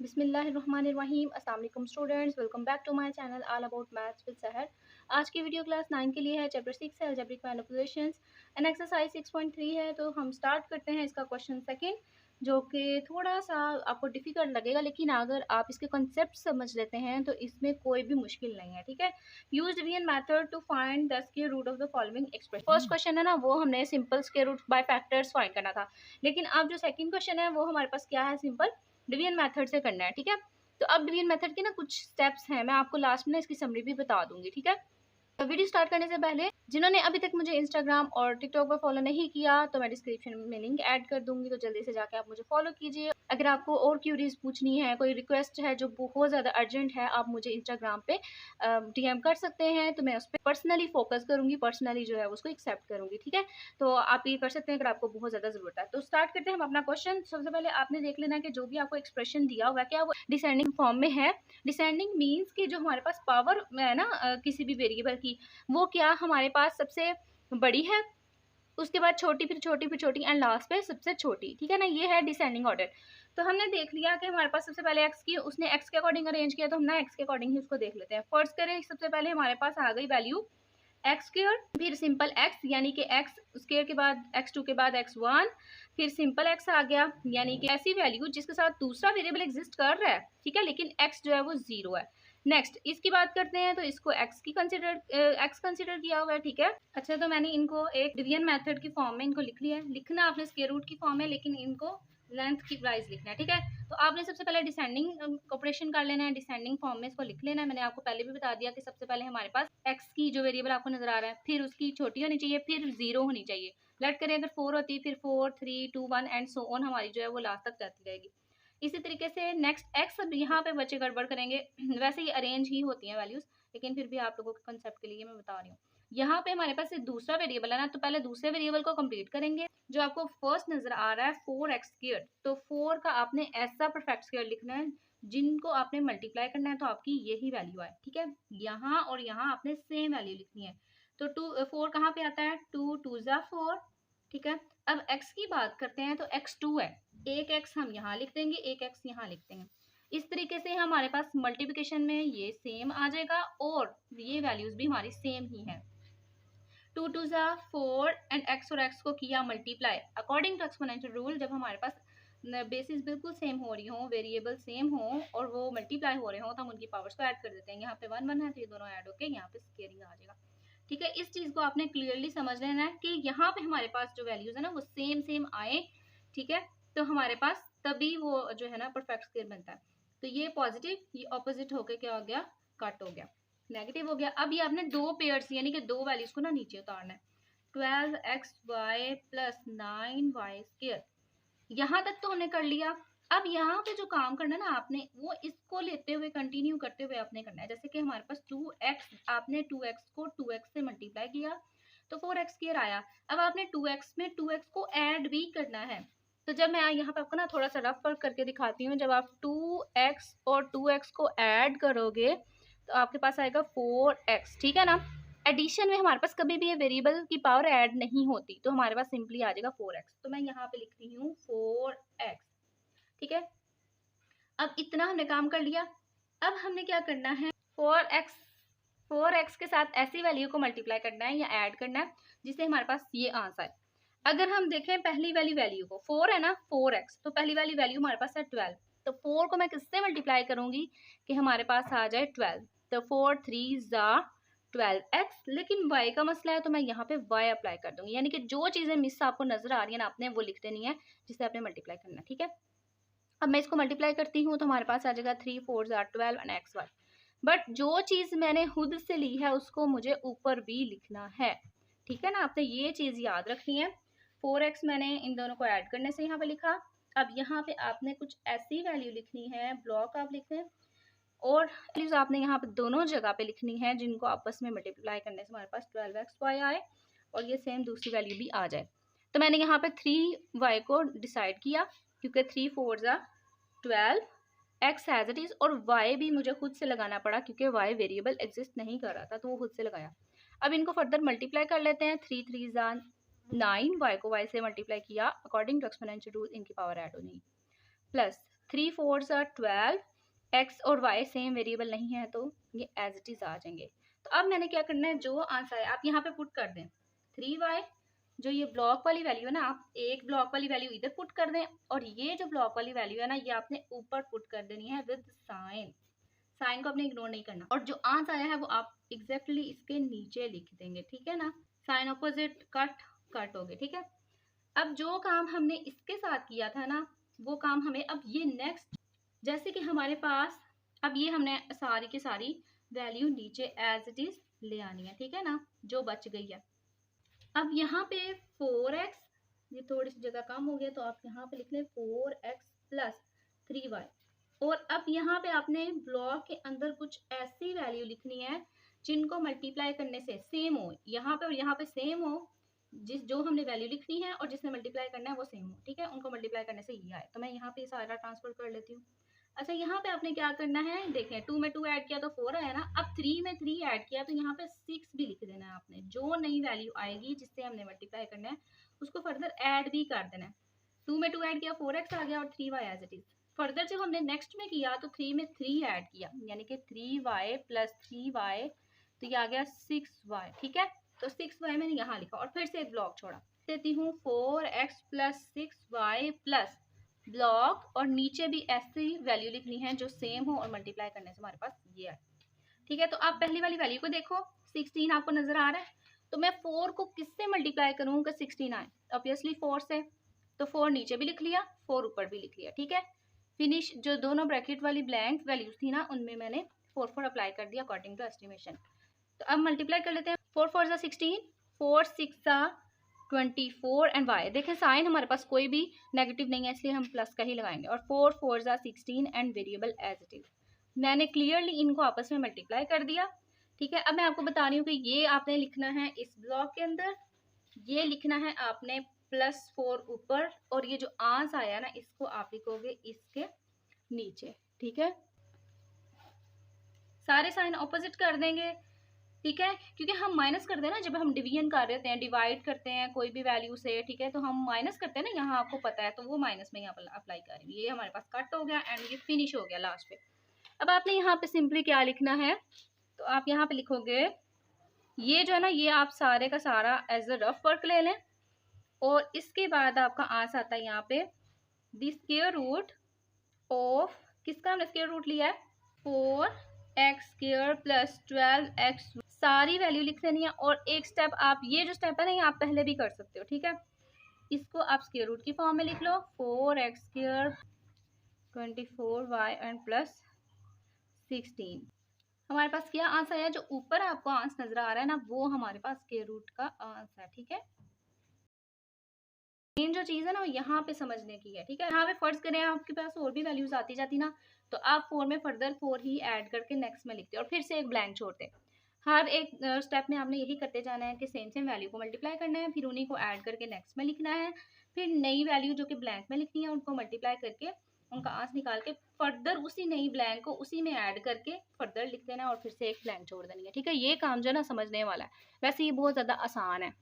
बिस्मिल्लाहिर्रहमानिर्रहीम। अस्सलाम वालेकुम students, welcome back to my channel all about maths with Sahar. आज की वीडियो क्लास 9 के लिए है। चैप्टर 6 है अलजेब्रिक मैनिपुलेशंस एंड एक्सरसाइज 6.3 है। तो हम स्टार्ट करते हैं इसका क्वेश्चन सेकंड, जो कि थोड़ा सा आपको डिफिकल्ट लगेगा, लेकिन अगर आप इसके कॉन्सेप्ट समझ लेते हैं तो इसमें कोई भी मुश्किल नहीं है। ठीक है। Use division method to find the square root of the following expression. First question है ना, वो हमने simple square root by factors find करना था, लेकिन अब जो सेकंड क्वेश्चन है वो हमारे पास क्या है, सिंपल डिवीजन मेथड से करना है। ठीक है। तो अब डिवीजन मेथड के ना कुछ स्टेप्स हैं, मैं आपको लास्ट में ना इसकी समरी भी बता दूंगी। ठीक है। तो वीडियो स्टार्ट करने से पहले जिन्होंने अभी तक मुझे इंस्टाग्राम और टिकटॉक पर फॉलो नहीं किया तो मैं डिस्क्रिप्शन में लिंक ऐड कर दूंगी, तो जल्दी से जाके आप मुझे फॉलो कीजिए। अगर आपको और क्यूरीज पूछनी है, कोई रिक्वेस्ट है जो बहुत ज़्यादा अर्जेंट है, आप मुझे इंस्टाग्राम पे डीएम कर सकते हैं, तो मैं उस पर पर्सनली फोकस करूंगी, पर्सनली जो है उसको एक्सेप्ट करूंगी। ठीक है। तो आप ये कर सकते हैं अगर आपको बहुत ज़्यादा ज़रूरत है। तो स्टार्ट करते हैं हम अपना क्वेश्चन। सबसे पहले आपने देख लेना कि जो भी आपको एक्सप्रेशन दिया हुआ है क्या वो डिसेंडिंग फॉर्म में है। डिसेंडिंग मीन्स कि जो हमारे पास पावर है ना किसी भी वेरिएबल की, वो क्या हमारे पास सबसे बड़ी है, उसके बाद छोटी, फिर छोटी, फिर छोटी एंड लास्ट पे सबसे छोटी। ठीक है ना, ये है डिसेंडिंग ऑर्डर। तो हमने देख लिया कि हमारे पास सबसे पहले एक्स की, उसने एक्स के अकॉर्डिंग अरेंज किया, तो हम ना एक्स के अकॉर्डिंग ही उसको देख लेते हैं। फर्स्ट करें, सबसे पहले हमारे पास आ गई वैल्यू एक्स स्क्र, फिर सिंपल एक्स यानी कि एक्स स्क्र के बाद x2 के बाद x1, फिर सिंपल x आ गया, यानी कि ऐसी वैल्यू जिसके साथ दूसरा वेरिएबल एग्जिस्ट कर रहा है। ठीक है, लेकिन x जो है वो 0 है। नेक्स्ट इसकी बात करते हैं, तो इसको x कंसिडर किया हुआ है। ठीक है। अच्छा, तो मैंने इनको एक डिवीजन मेथड की फॉर्म में इनको लिख लिया है। लिखना आपने स्क्वायर रूट की फॉर्म में, लेकिन इनको लेंथ की वाइज लिखना है। ठीक है। तो आपने सबसे पहले डिसेंडिंग ऑपरेशन कर लेना है, डिसेंडिंग फॉर्म में इसको लिख लेना है। मैंने आपको पहले भी बता दिया कि सबसे पहले हमारे पास x की जो वेरिएबल आपको नजर आ रहा है, फिर उसकी छोटी होनी चाहिए, फिर 0 होनी चाहिए। लेट करें अगर 4 होती, फिर 4 3 2 1 एंड सो ऑन, हमारी जो है वो लास्ट तक जाती रहेगी। इसी तरीके से नेक्स्ट x, अब यहाँ पे बच्चे गड़बड़ करेंगे वैसे ही अरेंज ही होती हैं वैल्यूज, लेकिन फिर भी आप लोगों के कंसेप्ट के लिए मैं बता रही हूँ। यहाँ पे हमारे पास दूसरा वेरिएबल है ना, तो पहले दूसरे वेरिएबल को कंप्लीट करेंगे। जो आपको फर्स्ट नजर आ रहा है 4x², तो 4 का आपने ऐसा परफेक्ट स्क्वायर लिखना है जिनको आपने मल्टीप्लाई करना है, तो आपकी यही वैल्यू आए। ठीक है। यहाँ और यहाँ आपने सेम वैल्यू लिखनी है। तो 4 कहाँ पे आता है, 2 2 ज़ा 4। ठीक है। अब x की बात करते हैं, तो x2 है, एक x हम यहाँ लिख देंगे, एक x यहाँ लिख देंगे। इस तरीके से हमारे पास मल्टीप्लिकेशन में ये सेम आ जाएगा और ये वैल्यूज भी हमारी सेम ही है। 2 2 ज़ा 4 एंड x और x को किया multiply according to exponential rule. जब हमारे पास बेसिस बिल्कुल सेम हो रही हो, वेरिएबल सेम हो और वो मल्टीप्लाई हो रहे हो, तो हम उनकी पावर्स को ऐड कर देते हैं। यहाँ पे 1 1 है, तो ये दोनों ऐड होके यहाँ पे स्क्वायरिंग आ जाएगा। ठीक है। इस चीज को आपने क्लियरली समझ लेना है कि यहाँ पे हमारे पास जो वैल्यूज है ना वो सेम सेम आए। ठीक है। तो हमारे पास तभी वो जो है ना परफेक्ट स्क्वायर बनता है। तो ये पॉजिटिव, ये ऑपोजिट होके क्या हो गया, कट हो गया, नेगेटिव हो गया। अब ये आपने दो पेयर्स यानी कि दो वैल्यूज को ना नीचे उतारना है। 12xy प्लस 9y², यहाँ तक तो हमने कर लिया। अब यहाँ पे जो काम करना है ना आपने, वो इसको लेते हुए कंटिन्यू करते हुए आपने करना है। जैसे कि हमारे पास 2x, आपने 2x को 2x से मल्टीप्लाई किया तो 4x² आया। अब आपने 2x में 2x को ऐड भी करना है। तो जब मैं यहाँ पे आपको ना थोड़ा सा रफ वर्क करके दिखाती हूँ, जब आप 2x और 2x को ऐड करोगे तो आपके पास आएगा 4x। ठीक है ना। एडिशन में हमारे पास कभी भी ये वेरिएबल की पावर ऐड नहीं होती, तो हमारे पास सिंपली आ जाएगा 4x। तो मैं यहाँ पे लिख रही हूँ 4x। ठीक है। अब इतना हमने काम कर लिया। अब हमने क्या करना है, 4x के साथ ऐसी वैल्यू को मल्टीप्लाई करना है या ऐड करना है जिससे हमारे पास ये आंसर है। अगर हम देखें पहली वाली वैल्यू को, 4 है ना 4x, तो पहली वाली वैल्यू हमारे पास है 12। तो 4 को मैं किससे मल्टीप्लाई करूंगी कि हमारे पास आ जाए 12। तो 4 3 ज़ा 12x, लेकिन y का मसला है तो मैं यहाँ पे y अप्लाई कर दूंगी, यानी कि जो चीजें मिस आपको नजर आ रही है ना आपने वो लिख देनी है जिससे आपने मल्टीप्लाई करना है। ठीक है। अब मैं इसको मल्टीप्लाई करती हूँ तो हमारे पास आ जाएगा 3 4 ज़ा 12 एंड xy। बट जो चीज मैंने खुद से ली है उसको मुझे ऊपर भी लिखना है। ठीक है ना, आपने ये चीज याद रखनी है। 4x मैंने इन दोनों को ऐड करने से यहाँ पे लिखा। अब यहाँ पे आपने कुछ ऐसी वैल्यू लिखनी है, ब्लॉक आप लिख दें, और वैल्यूज आपने यहाँ पे दोनों जगह पे लिखनी है जिनको आपस में मल्टीप्लाई करने से हमारे पास 12xy आए और ये सेम दूसरी वैल्यू भी आ जाए। तो मैंने यहाँ पे 3y को डिसाइड किया क्योंकि 3 4 ज़ा 12, x एज इट इज, और y भी मुझे खुद से लगाना पड़ा क्योंकि y वेरिएबल एग्जिस्ट नहीं कर रहा था, तो वो खुद से लगाया। अब इनको फर्दर मल्टीप्लाई कर लेते हैं। 3 3 ज़ा 9, y को y से मल्टीप्लाई किया अकॉर्डिंग टू एक्सपोनेंशियल रूल, इनकी पावर ऐड होनी, प्लस 3 4 12, एक्स और वाई सेम वेरिएबल नहीं है तो ये एज इट इज आ जाएंगे। तो अब मैंने क्या करना है, जो आंसर है आप यहाँ पे पुट कर दें 3y, जो ये ब्लॉक वाली वैल्यू है ना, आप एक ब्लॉक वाली वैल्यू इधर पुट कर दें और ये जो ब्लॉक वाली वैल्यू है ना, ये आपने ऊपर पुट कर देनी है विद साइन। साइन को आपने इग्नोर नहीं करना, और जो आंसर आया है वो आप एग्जैक्टली इसके नीचे लिख देंगे, ठीक है ना। साइन ऑपोजिट कट हो गए, ठीक है। अब जो काम हमने इसके साथ किया था ना, वो काम हमें अब ये नेक्स्ट, जैसे कि हमारे पास अब ये हमने सारी की सारी वैल्यू नीचे एज इट इज ले आनी है, ठीक है ना, जो बच गई है। अब यहाँ पे 4x, ये थोड़ी सी जगह कम हो गया तो आप यहाँ पे लिख लें 4x प्लस 3y। और अब यहाँ पे आपने ब्लॉक के अंदर कुछ ऐसी वैल्यू लिखनी है जिनको मल्टीप्लाई करने से सेम हो, यहाँ पे और यहाँ पे सेम हो, जो हमने वैल्यू लिखनी है और जिसने मल्टीप्लाई करना है वो सेम हो, ठीक है। उनको मल्टीप्लाई करने से ये आए, तो मैं यहाँ पे सारा ट्रांसफर कर लेती हूँ। अच्छा, यहाँ पे आपने क्या करना है, देखें 2 में 2 ऐड किया तो 4 आया ना, अब 3 में 3 ऐड किया तो यहाँ पे 6 भी लिख देना है आपने। जो नई वैल्यू आएगी जिससे हमने मल्टीप्लाई करना है उसको फर्दर ऐड भी कर देना है। 2 में 2 ऐड किया 4x आ गया और 3y as it is. Further जब हमने नेक्स्ट में किया तो 3 में 3 ऐड किया, यानी कि 3y प्लस 3y, तो ये आ गया 6y, ठीक है। तो 6y मैंने यहाँ लिखा और फिर से एक ब्लॉक छोड़ा, देती हूँ 4x plus 6y plus block, और नीचे भी ऐसी वैल्यू लिखनी है जो सेम हो और मल्टीप्लाई करने से हमारे पास ये है, ठीक है। तो आप पहली वाली वैल्यू को देखो, 16 आपको नजर आ रहा है, तो मैं 4 को किससे मल्टीप्लाई करूँ कि 16 आए, ऑब्वियसली 4 से, तो 4 नीचे भी लिख लिया, 4 ऊपर भी लिख लिया, ठीक है। फिनिश, जो दोनों ब्रैकेट वाली ब्लैंक वैल्यूज थी ना, उनमें मैंने 4 अप्लाई कर दिया अकॉर्डिंग टू एस्टिमेशन। तो अब मल्टीप्लाई कर लेते हैं, 4 4 ज़ा 16, 4 6 ज़ा 24 एंड y। देखें साइन हमारे पास कोई भी नेगेटिव नहीं है, इसलिए हम प्लस का ही लगाएंगे, और 4 4 ज़ा 16 and variable as it is. मैंने क्लियरली इनको आपस में मल्टीप्लाई कर दिया, ठीक है। अब मैं आपको बता रही हूँ कि ये आपने लिखना है इस ब्लॉक के अंदर, ये लिखना है आपने +4 ऊपर, और ये जो आंस आया ना इसको आप लिखोगे इसके नीचे, ठीक है। सारे साइन ऑपोजिट कर देंगे, ठीक है, क्योंकि हम माइनस करते हैं ना, जब हम डिवीजन कर रहे हैं, डिवाइड करते हैं कोई भी वैल्यू से, ठीक है, तो हम माइनस करते हैं ना, यहाँ आपको पता है, तो वो माइनस में यहाँ पर अप्लाई कर रही हूँ। ये हमारे पास कट हो गया एंड ये फिनिश हो गया लास्ट पे। अब आपने यहाँ पे सिंपली क्या लिखना है, तो आप यहाँ पे लिखोगे, ये जो है ना, ये आप सारे का सारा एज अ रफ वर्क ले लें, और इसके बाद आपका आंसर आता है यहाँ पे द स्क्वायर रूट ऑफ, किसका हमने स्क्वायर रूट लिया है, 4x² प्लस 12x। सारी वैल्यू लिख लेनी है, और एक स्टेप आप, ये जो स्टेप है ना, ये आप पहले भी कर सकते हो, ठीक है। इसको आप स्क्वायर रूट की फॉर्म में लिख लो, 4x² 24y एंड प्लस 16। हमारे पास क्या आंसर है, जो ऊपर आपको आंसर नजर आ रहा है ना, वो हमारे पास स्क्वायर रूट का आंसर है, ठीक है। मेन जो चीज़ है ना वो यहाँ पे समझने की है, ठीक है। यहाँ पे फर्ज करें आपके पास और भी वैल्यूज आती जाती ना, तो आप 4 में फर्दर 4 ही ऐड करके नेक्स्ट में लिखते और फिर से एक ब्लैंक छोड़ते। हर एक स्टेप में आपने यही करते जाना है कि सेम सेम वैल्यू को मल्टीप्लाई करना है, फिर उन्हीं को ऐड करके नेक्स्ट में लिखना है, फिर नई वैल्यू जो कि ब्लैंक में लिखनी है उनको मल्टीप्लाई करके उनका आंसर निकाल के फर्दर उसी नई ब्लैंक को उसी में ऐड करके फर्दर लिख देना और फिर से एक ब्लैंक छोड़ देनी है, ठीक है। ये काम जो है ना समझने वाला है, वैसे ये बहुत ज़्यादा आसान है।